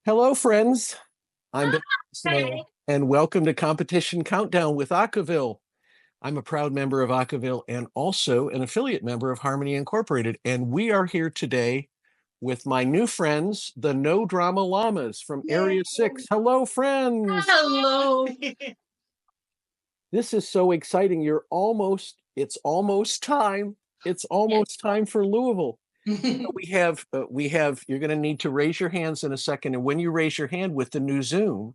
Hello, friends. I'm Ben Hey. Colosimo, and welcome to Competition Countdown with Acaville. I'm a proud member of Acaville and also an affiliate member of Harmony Incorporated. And we are here today with my new friends, the No Drama Llamas from Area 6. Hello, friends. Hello. This is so exciting. It's almost time. It's almost time for Louisville. You're going to need to raise your hands in a second. And when you raise your hand with the new Zoom,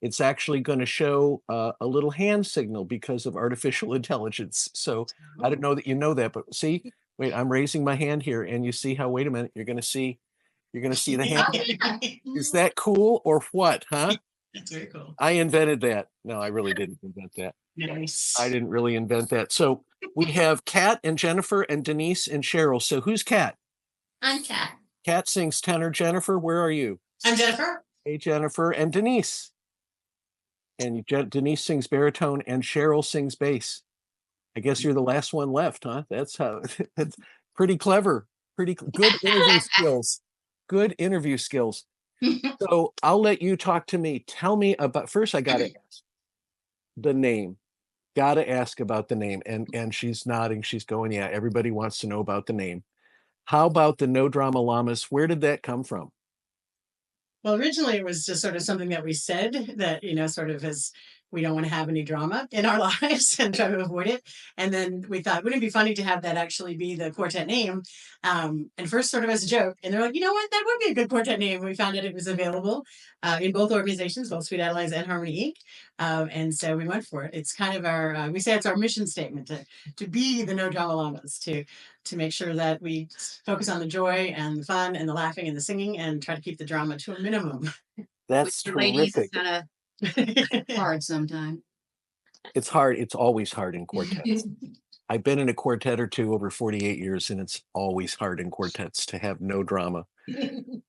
it's actually going to show a little hand signal because of artificial intelligence. So I don't know that you know that, but see, wait, I'm raising my hand here and you see how, wait a minute, you're going to see the hand. Is that cool or what, huh? That's very cool. I invented that. No, I really didn't invent that. Nice. I didn't really invent that. So we have Kat and Jennifer and Denise and Cheryl. So who's Kat? I'm Kat. Kat sings tenor. Jennifer, where are you? I'm Jennifer. Hey, Jennifer. And Denise. And Denise sings baritone and Cheryl sings bass. I guess you're the last one left, huh? That's pretty clever. Pretty good interview skills. Good interview skills. So I'll let you talk to me. Tell me about, first I got to ask the name. Got to ask about the name. And she's nodding. She's going, yeah, everybody wants to know about the name. How about the No Drama Llamas? Where did that come from? Well, originally it was just sort of something that we said that, sort of as we don't want to have any drama in our lives and try to avoid it. And then we thought, wouldn't it be funny to have that actually be the quartet name? And first sort of as a joke. And they're like, you know what, that would be a good quartet name. We found out it was available in both organizations, both Sweet Adelines and Harmony Inc. And so we went for it. It's kind of our, we say it's our mission statement to be the No Drama Llamas, to make sure that we focus on the joy and the fun and the laughing and the singing and try to keep the drama to a minimum. That's Ladies is terrific. kind of hard sometimes. It's hard. It's always hard in quartets. I've been in a quartet or two over 48 years, and it's always hard in quartets to have no drama.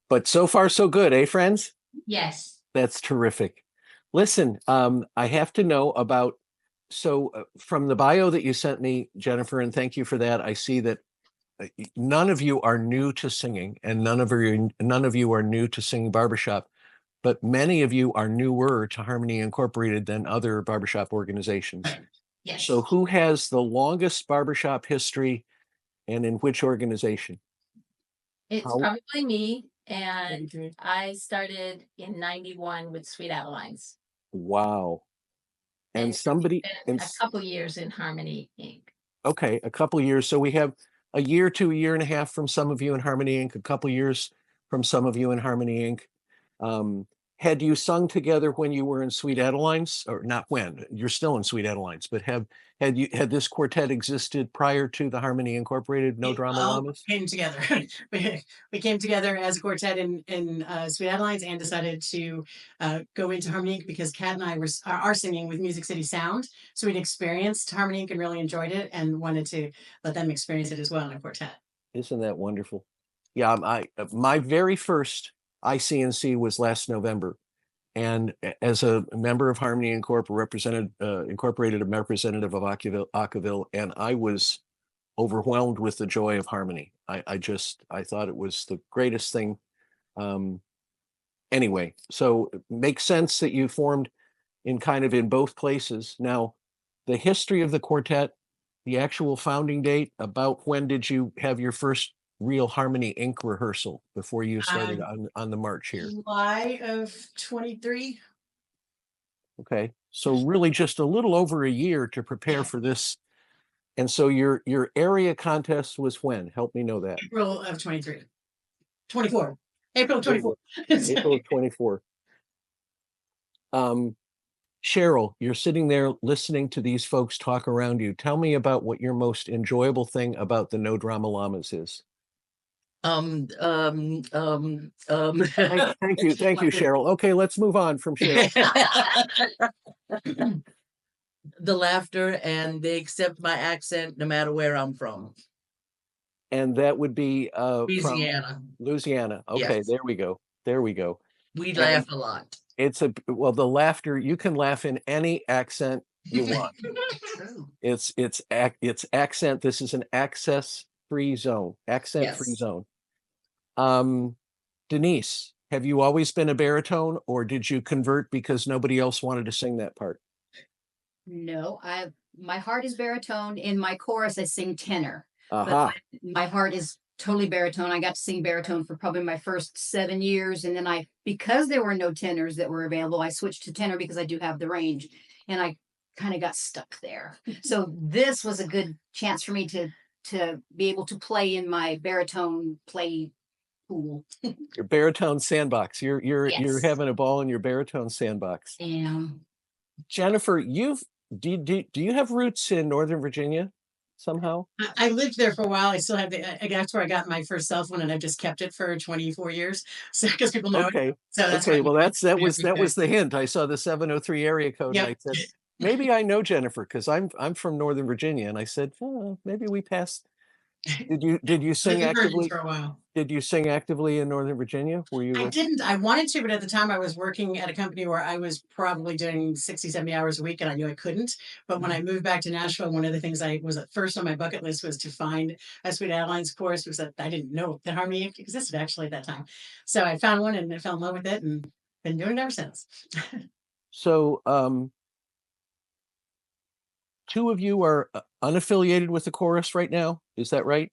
But so far, so good, eh, friends? Yes. That's terrific. Listen, I have to know about, from the bio that you sent me, Jennifer, and thank you for that, I see that none of you are new to singing, and none of you are new to singing barbershop, but many of you are newer to Harmony Incorporated than other barbershop organizations. Yes. So who has the longest barbershop history and in which organization? It's probably me, and I started in 91 with Sweet Adelines. Wow. And a couple years in Harmony Inc. Okay, a couple of years. So we have a year to a year and a half from some of you in Harmony Inc., a couple of years from some of you in Harmony Inc. Had you sung together when you were in Sweet Adelines, or not when? You're still in Sweet Adelines, but had this quartet existed prior to the Harmony Incorporated No Drama Llamas? Came together. we came together as a quartet in Sweet Adelines and decided to go into Harmony Inc. because Kat and I are singing with Music City Sound. So we'd experienced Harmony Inc. and really enjoyed it and wanted to let them experience it as well in a quartet. Isn't that wonderful? Yeah, my very first ICNC was last November, and as a member of Harmony Incorporated, a representative of Acaville, and I was overwhelmed with the joy of Harmony. I thought it was the greatest thing. Anyway, so it makes sense that you formed in both places. Now, the history of the quartet, the actual founding date, about when did you have your first real Harmony Inc. rehearsal before you started on the march here? July of 23. Okay, so really just a little over a year to prepare for this. And so your area contest was when? Help me know that. April of 23. 24. April 24. April of 24. Cheryl, you're sitting there listening to these folks talk around you. Tell me about what your most enjoyable thing about the No Drama Llamas is. Thank you, Cheryl. Okay, let's move on from Cheryl. The laughter, and they accept my accent no matter where I'm from. And that would be Louisiana. From Louisiana. Okay, yes. There we go. We laugh a lot. The laughter, you can laugh in any accent you want. It's accent. This is an accent-free zone. Denise, Have you always been a baritone, or did you convert because nobody else wanted to sing that part? No, my heart is baritone. In my chorus, I sing tenor. Aha. But my heart is totally baritone. I got to sing baritone for probably my first 7 years. And then because there were no tenors that were available, I switched to tenor because I do have the range. And I kind of got stuck there. So this was a good chance for me to be able to play in my baritone play pool. Your baritone sandbox. You're Yes. having a ball in your baritone sandbox. And Jennifer, do you have roots in Northern Virginia somehow? I lived there for a while. I still have that's where I got my first cell phone, and I've just kept it for 24 years. So because people know it. Okay. So that's Okay. why- Well, that was the hint. I saw the 703 area code, and I Yep. said, maybe I know Jennifer because I'm from Northern Virginia, and I said, oh, maybe we passed. Did you sing Lived in Virginia actively? for a while. Did you sing actively in Northern Virginia? Were you? I didn't. I wanted to, but at the time I was working at a company where I was probably doing 60, 70 hours a week, and I knew I couldn't. But when I moved back to Nashville, one of the things I was at first on my bucket list was to find a Sweet Adelines course, because I didn't know that Harmony existed actually at that time. So I found one and I fell in love with it and been doing it ever since. So, two of you are unaffiliated with the chorus right now. Is that right?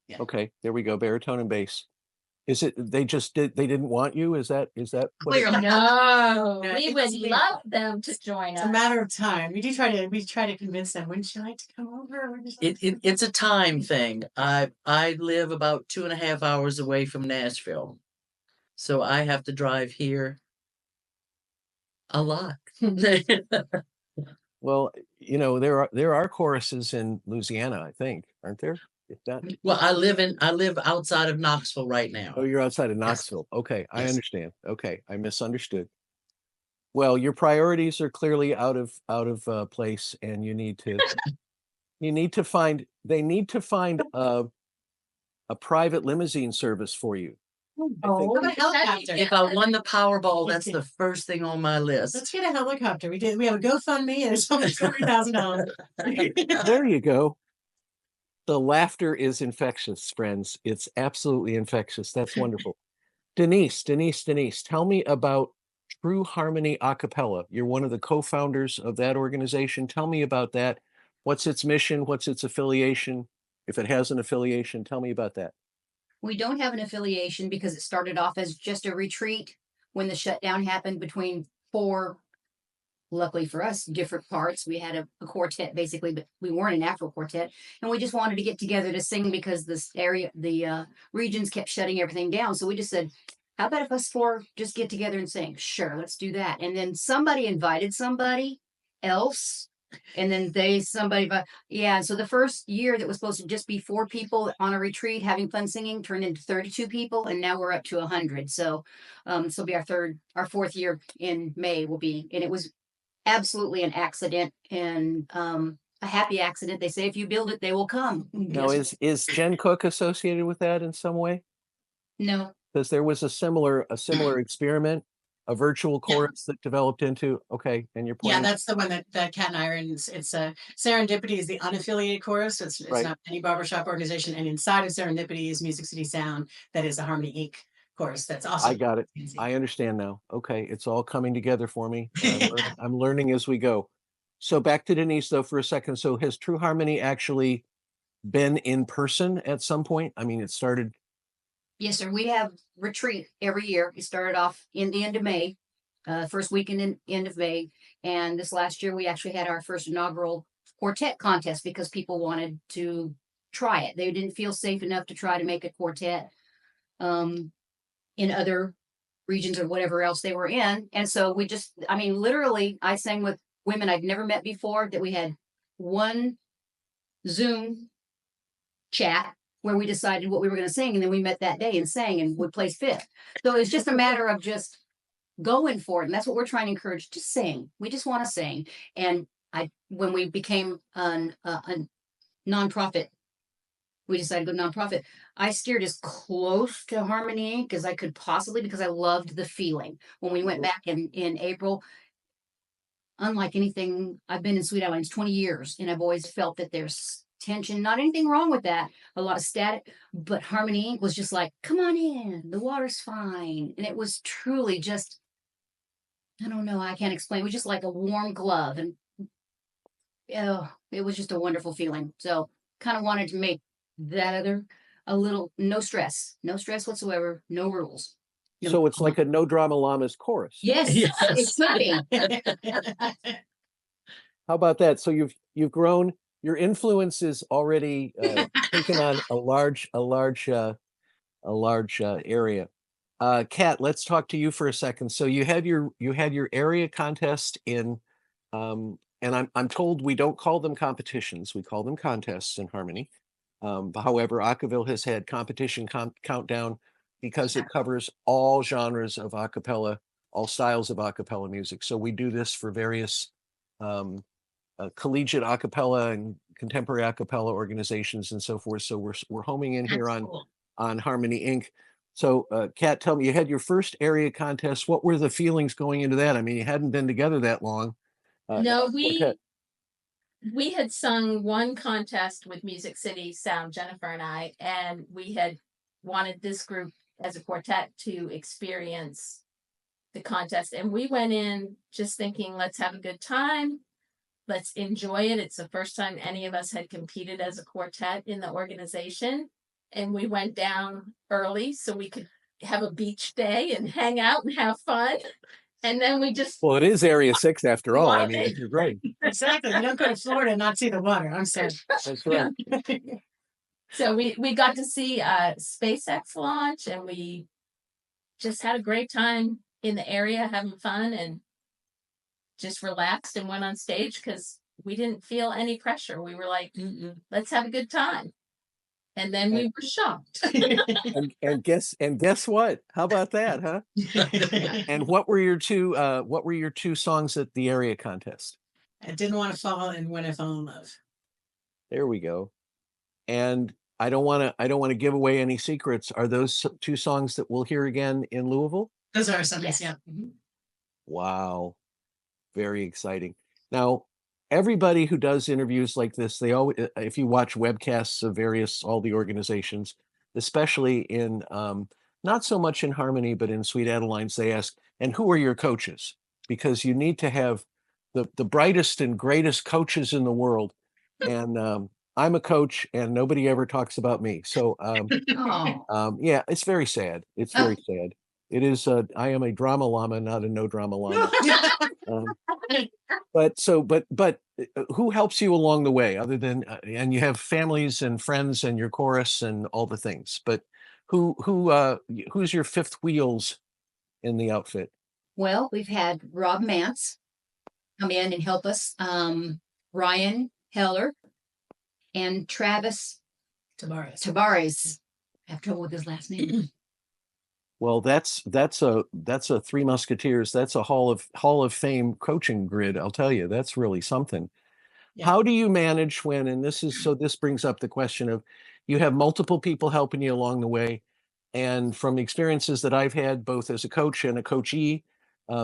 Yeah. Okay, there we go. Baritone and bass. Is it they didn't want you? Is that what it- Clearly. No, No, we it's- would love them to join It's a us. matter of time. We try to convince them. Wouldn't you like to come over? Wouldn't you like to-" It's a time thing. I live about 2.5 hours away from Nashville, so I have to drive here a lot. Well, there are choruses in Louisiana, I think, aren't there? If that Well, I live outside of Knoxville right now. Oh, you're outside of Yes. Knoxville. Okay, I Yes. understand. Okay, I misunderstood. Well, your priorities are clearly out of place, and you need to find a private limousine service for you. I think How about a helicopter? If I won the Powerball, that's the first thing on my list. Let's get a helicopter. We have a GoFundMe and it's only $30,000. there you go. The laughter is infectious, friends. It's absolutely infectious. That's wonderful. Denise, tell me about True Harmony Acapella. You're one of the co-founders of that organization. Tell me about that. What's its mission? What's its affiliation? If it has an affiliation, tell me about that. we don't have an affiliation because it started off as just a retreat when the shutdown happened between 4, luckily for us, different parts. We had a quartet basically, but we weren't an Afro quartet. And we just wanted to get together to sing because the regions kept shutting everything down. So we just said, how about if us 4 just get together and sing? Sure, let's do that. And then somebody invited somebody else. And then yeah. So the first year that was supposed to just be 4 people on a retreat having fun singing turned into 32 people, and now we're up to 100. So this will be our 4th year in May will be, and it was absolutely an accident, and a happy accident. They say if you build it, they will come. Now, is Jen Cook associated with that in some way? No, Because there was a similar experiment, a virtual chorus that developed into, okay, and you're Yeah, pointing. that's the one that Cat and Irons. It's Serendipity is the unaffiliated chorus. It's Right. not any barbershop organization. And inside of Serendipity is Music City Sound. That is the Harmony Inc. chorus. That's awesome. I got it. I understand now. Okay, it's all coming together for me. I'm learning as we go. So back to Denise though for a second. So has True Harmony actually been in person at some point? I mean, it started. yes, sir. We have retreat every year. We started off in the end of May, first weekend in end of May, and this last year we actually had our first inaugural quartet contest because people wanted to try it. They didn't feel safe enough to try to make a quartet in other regions or whatever else they were in, and so literally, I sang with women I'd never met before. That we had one Zoom chat where we decided what we were going to sing, and then we met that day and sang and would place 5th. So it's just a matter of just going for it, and that's what we're trying to encourage. To sing, we just want to sing. And when we became a nonprofit, we decided to go nonprofit. I steered as close to Harmony Inc. as I could possibly because I loved the feeling when we went back in April. Unlike anything, I've been in Sweet Adelines 20 years, and I've always felt that there's tension, not anything wrong with that. A lot of static, but Harmony Inc. was just like, come on in, the water's fine. And it was truly just, I don't know, I can't explain. It was just like a warm glove. And oh, it was just a wonderful feeling. So kind of wanted to make that other a little no stress whatsoever, no rules. So it's like a No Drama Llama's chorus. Yes, Yes. it could be. How about that? So you've grown. Your influence is already taken on a large area. Kat, let's talk to you for a second. So you had your area contest in, and I'm told we don't call them competitions, we call them contests in Harmony. However, Acaville has had competition countdown because it covers all genres of a cappella, all styles of a cappella music. So we do this for various collegiate a cappella and contemporary a cappella organizations and so forth. So we're homing in here That's on cool. Harmony Inc. So Kat, tell me, you had your first area contest. What were the feelings going into that? I mean, you hadn't been together that long. No, quartet. we had sung one contest with Music City Sound, Jennifer and I, and we had wanted this group as a quartet to experience the contest. And we went in just thinking, let's have a good time. Let's enjoy it. It's the first time any of us had competed as a quartet in the organization. And we went down early so we could have a beach day and hang out and have fun. And then we just, Well, it is Area 6 after all. I Love mean, it. you're great. Exactly. You don't go to Florida and not see the water. I'm sorry. That's right. so we got to see SpaceX launch, and we just had a great time in the area having fun and just relaxed and went on stage because we didn't feel any pressure. We were like, let's have a good time. And then we were shocked. And guess what? How about that, huh? And what were your two songs at the area contest? I didn't want to fall and when I fell in love. There we go. And I don't want to give away any secrets. Are those two songs that we'll hear again in Louisville? Those are some, Yes. yeah. Mhm. Wow. Very exciting. Now, everybody who does interviews like this, they always, if you watch webcasts of all the organizations, especially in, not so much in Harmony, but in Sweet Adelines, they ask, and who are your coaches? Because you need to have the brightest and greatest coaches in the world. And I'm a coach and nobody ever talks about me. So Oh, yeah, it's very sad. It's very sad. It is, I am a drama llama, not a no drama llama. But who helps you along the way other than, and you have families and friends and your chorus and all the things, but who's your fifth wheels in the outfit? well, we've had Rob Mance come in and help us. Ryan Heller and Travis Tavares. I have trouble with his last name. Well, that's a Three Musketeers. That's a Hall of Fame coaching grid. I'll tell you, that's really something. Yeah. How do you manage when, and this brings up the question of, you have multiple people helping you along the way. And from the experiences that I've had, both as a coach and a coachee,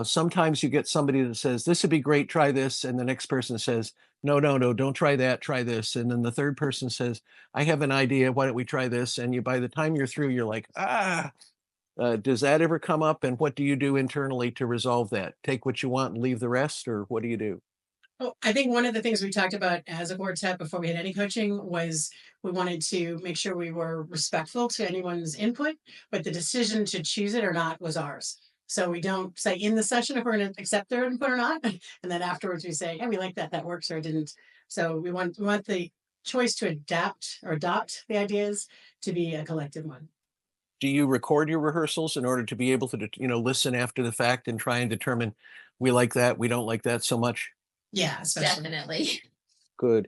sometimes you get somebody that says, this would be great, try this. And the next person says, no, don't try that, try this. And then the third person says, I have an idea, why don't we try this? And by the time you're through, you're like, does that ever come up? And what do you do internally to resolve that? Take what you want and leave the rest, or what do you do? Oh, I think one of the things we talked about as a quartet before we had any coaching was we wanted to make sure we were respectful to anyone's input, but the decision to choose it or not was ours. So we don't say in the session if we're going to accept their input or not, and then afterwards we say, "Yeah, we like that works," or it didn't. So we want the choice to adapt or adopt the ideas to be a collective one. Do you record your rehearsals in order to be able to, listen after the fact and try and determine, we like that, we don't like that so much? Yeah, especially. definitely. Good.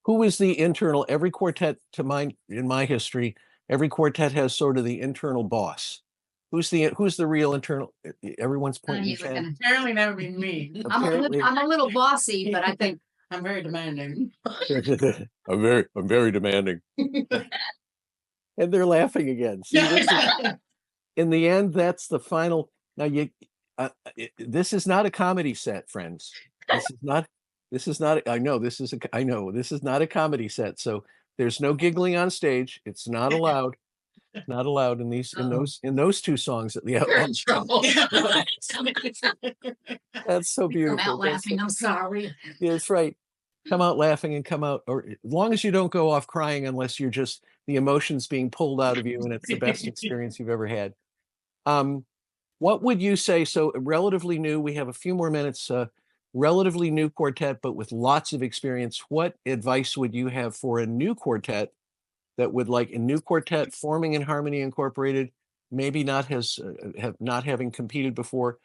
Who is the internal? Every quartet, in my history, every quartet has sort of the internal boss. Who's the real internal? Everyone's pointing. You were gonna- Apparently that would be me. Apparently- I'm a little bossy, but I think I'm very demanding. I'm very demanding. And they're laughing again. See, in the end, that's the final. Now this is not a comedy set, friends. This is not. This is not, I know this is I know this is not a comedy set. So there's no giggling on stage. It's not allowed. Not allowed in these, in those two songs at the You're in outlaw. trouble. That's so Come beautiful. out laughing. I'm sorry. Yeah, that's right. Come out laughing and come out, or as long as you don't go off crying, unless you're just the emotions being pulled out of you and it's the best experience you've ever had. What would you say? So relatively new, we have a few more minutes, relatively new quartet, but with lots of experience. What advice would you have for a new quartet that would, like a new quartet forming in Harmony Incorporated, maybe not have not having competed before?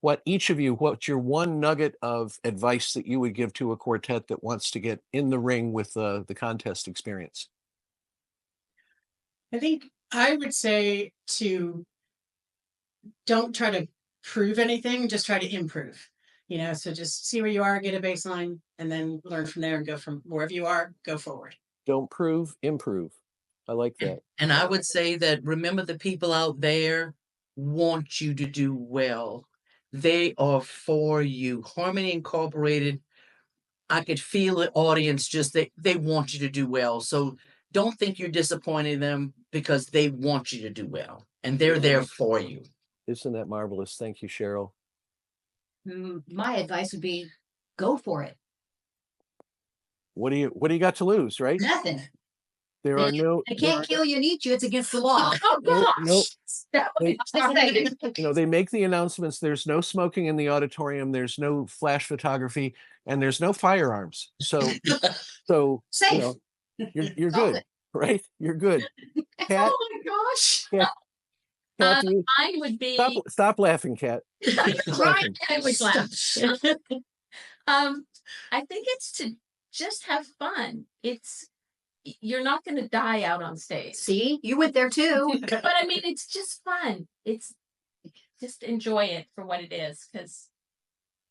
What each of you, what's your one nugget of advice that you would give to a quartet that wants to get in the ring with the contest experience? I think I would say to don't try to prove anything, just try to improve. So just see where you are, get a baseline, and then learn from there and go from wherever you are, go forward. Don't prove, improve. I like that. And I would say that remember the people out there want you to do well. They are for you. Harmony Incorporated, I could feel the audience just they want you to do well. So don't think you're disappointing them because they want you to do well. And they're there for you. Isn't that marvelous? Thank you, Cheryl. My advice would be go for it. What do you got to lose, right? Nothing. There are no, I can't kill you and eat you. It's against the law. Oh no, gosh. they- Just saying. they make the announcements. There's no smoking in the auditorium. There's no flash photography, and there's no firearms. So Safe. You're good, right? You're good. Kat, Oh my gosh. Kat, do you- Mine would be stop laughing, Kat. Right, I would laugh. I think it's to just have fun. You're not going to die out on stage. See, you went there too. But I mean, it's just fun. It's just enjoy it for what it is, because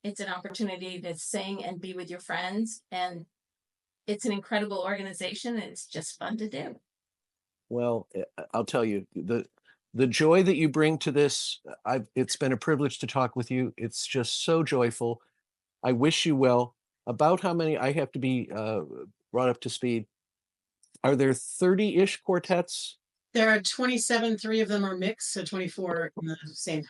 it's an opportunity to sing and be with your friends, and it's an incredible organization, and it's just fun to do. Well, I'll tell you, the joy that you bring to this, it's been a privilege to talk with you. It's just so joyful. I wish you well. About how many, I have to be brought up to speed. Are there 30-ish quartets? There are 27, 3 of them are mixed, so 24 in the same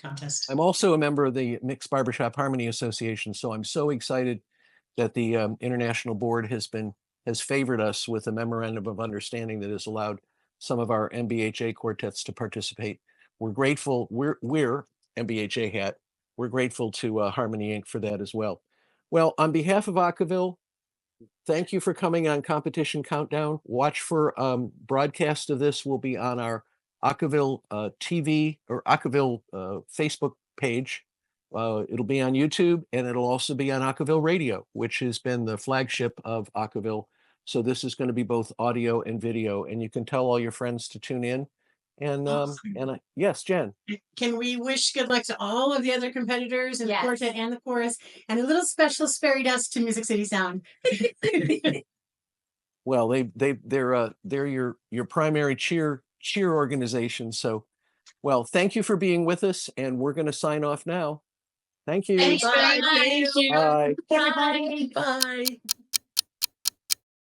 contest. I'm also a member of the Mixed Barbershop Harmony Association, so I'm so excited that the International Board has favored us with a memorandum of understanding that has allowed some of our MBHA quartets to participate. We're grateful. We're MBHA hat. We're grateful to Harmony Inc. for that as well. Well, on behalf of Acaville, thank you for coming on Competition Countdown. Watch for broadcast of this will be on our Acaville TV or Acaville Facebook page. It'll be on YouTube, and it'll also be on Acaville Radio, which has been the flagship of Acaville. So this is going to be both audio and video, and you can tell all your friends to tune in. And yes, Jen. Can we wish good luck to all of the other competitors in the Yes. quartet and the chorus, and a little special fairy dust to Music City Sound? Well, they're your primary cheer organization. So, well, thank you for being with us, and we're going to sign off now. Thank you. Thanks, Bye. Thank you. Bye. Bye. Bye.